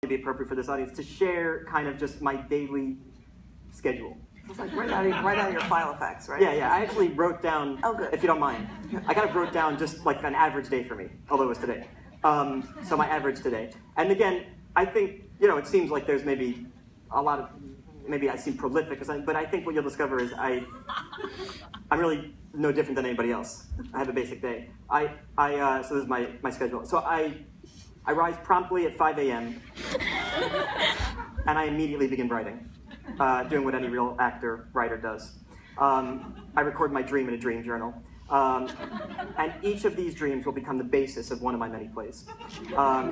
to be appropriate for this audience, to share kind of just my daily schedule. It's like right out of your file effects, right? Yeah. I actually wrote down, if you don't mind, I kind of wrote down just like an average day for me, although it was today. So my average today. And again, I think, it seems like there's maybe a lot of, maybe I seem prolific, but I think what you'll discover is I'm really no different than anybody else. I have a basic day. So this is my schedule. So I rise promptly at 5 a.m. and I immediately begin writing. Doing what any real actor, writer does. I record my dream in a dream journal. And each of these dreams will become the basis of one of my many plays,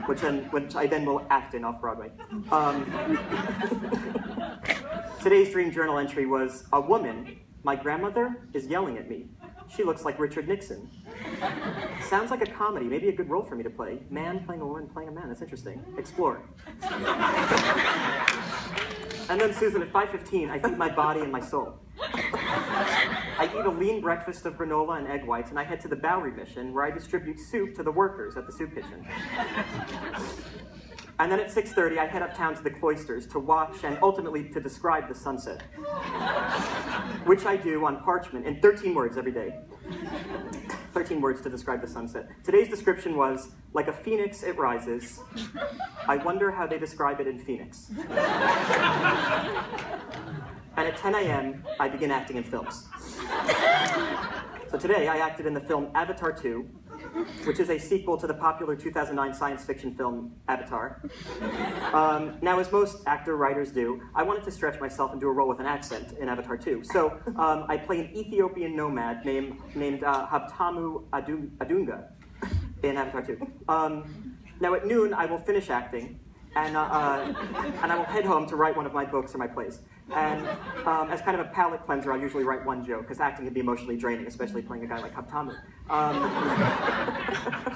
which I then will act in off-Broadway. Today's dream journal entry was, a woman, my grandmother, is yelling at me. She looks like Richard Nixon. Sounds like a comedy, maybe a good role for me to play. Man playing a woman playing a man, that's interesting. Explore. And then, Susan, at 5:15, I feed my body and my soul. I eat a lean breakfast of granola and egg whites, and I head to the Bowery Mission, where I distribute soup to the workers at the soup kitchen. And then at 6:30, I head uptown to the cloisters to watch and ultimately to describe the sunset, which I do on parchment in 13 words every day. 13 words to describe the sunset. Today's description was, like a phoenix, it rises. I wonder how they describe it in Phoenix. And at 10 a.m., I begin acting in films. So today, I acted in the film Avatar 2, which is a sequel to the popular 2009 science fiction film Avatar. Now, as most actor-writers do, I wanted to stretch myself and do a role with an accent in Avatar 2. So I play an Ethiopian nomad named Habtamu Adunga in Avatar 2. Now, at noon, I will finish acting, and I will head home to write one of my books or my plays. And as kind of a palate cleanser, I'll usually write one joke, because acting can be emotionally draining, especially playing a guy like Habtamu.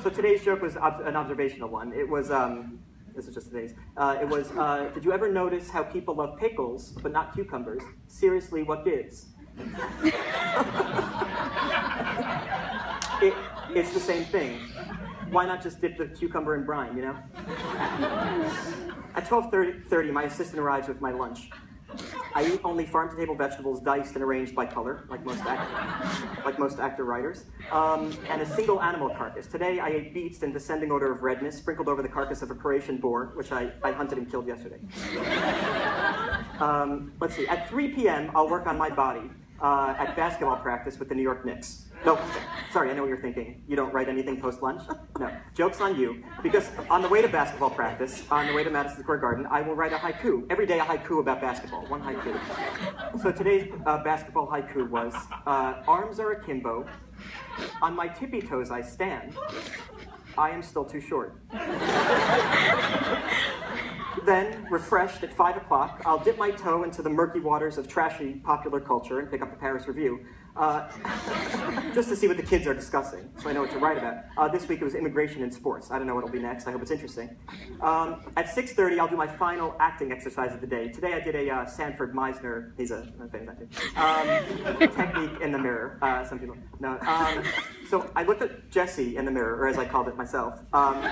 So today's joke was an observational one. It was, this is just today's, did you ever notice how people love pickles, but not cucumbers? Seriously, what gives? It's the same thing. Why not just dip the cucumber in brine, you know? At 12:30, my assistant arrives with my lunch. I eat only farm-to-table vegetables diced and arranged by color, like most actor-writers, and a single animal carcass. Today, I ate beets in descending order of redness, sprinkled over the carcass of a Croatian boar, which I hunted and killed yesterday. Let's see, at 3 p.m., I'll work on my body at basketball practice with the New York Knicks. No, sorry, I know what you're thinking. You don't write anything post-lunch? No, joke's on you, because on the way to basketball practice, on the way to Madison Square Garden, I will write a haiku. Every day a haiku about basketball, one haiku. So today's basketball haiku was, arms are akimbo, on my tippy toes I stand, I am still too short. Then, refreshed at 5 o'clock, I'll dip my toe into the murky waters of trashy popular culture and pick up the Paris Review, just to see what the kids are discussing, so I know what to write about. This week it was immigration and sports. I don't know what will be next. I hope it's interesting. At 6:30, I'll do my final acting exercise of the day. Today I did a Sanford Meisner, he's a famous actor, technique in the mirror. Some people, no. So I looked at Jesse in the mirror, or as I called it myself, and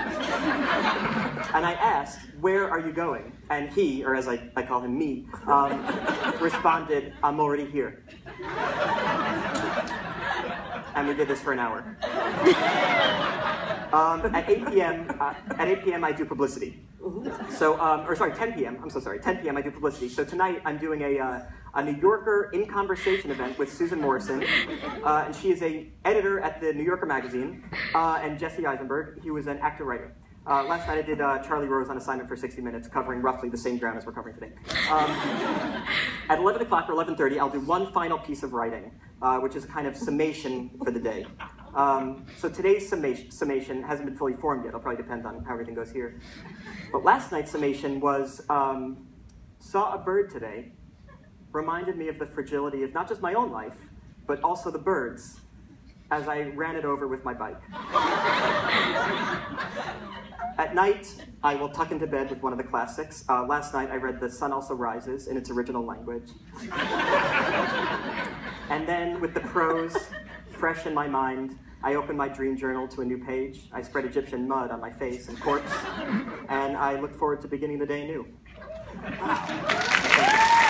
I asked, where are you going? And he, or as I call him, me, responded, I'm already here. And we did this for an hour. At 8 p.m. I do publicity. So, or sorry, 10 p.m. I'm so sorry. 10 p.m. I do publicity. So tonight I'm doing a New Yorker in conversation event with Susan Morrison, and she is a editor at the New Yorker magazine, and Jesse Eisenberg. He was an actor-writer. Last night I did Charlie Rose on assignment for 60 minutes, covering roughly the same ground as we're covering today. At 11 o'clock or 11:30, I'll do one final piece of writing, which is a kind of summation for the day. So today's summation hasn't been fully formed yet. It'll probably depend on how everything goes here. But last night's summation was, saw a bird today, reminded me of the fragility of not just my own life, but also the birds, as I ran it over with my bike. At night, I will tuck into bed with one of the classics. Last night, I read The Sun Also Rises in its original language. And then, with the prose fresh in my mind, I open my dream journal to a new page. I spread Egyptian mud on my face and corpse, and I look forward to beginning the day anew.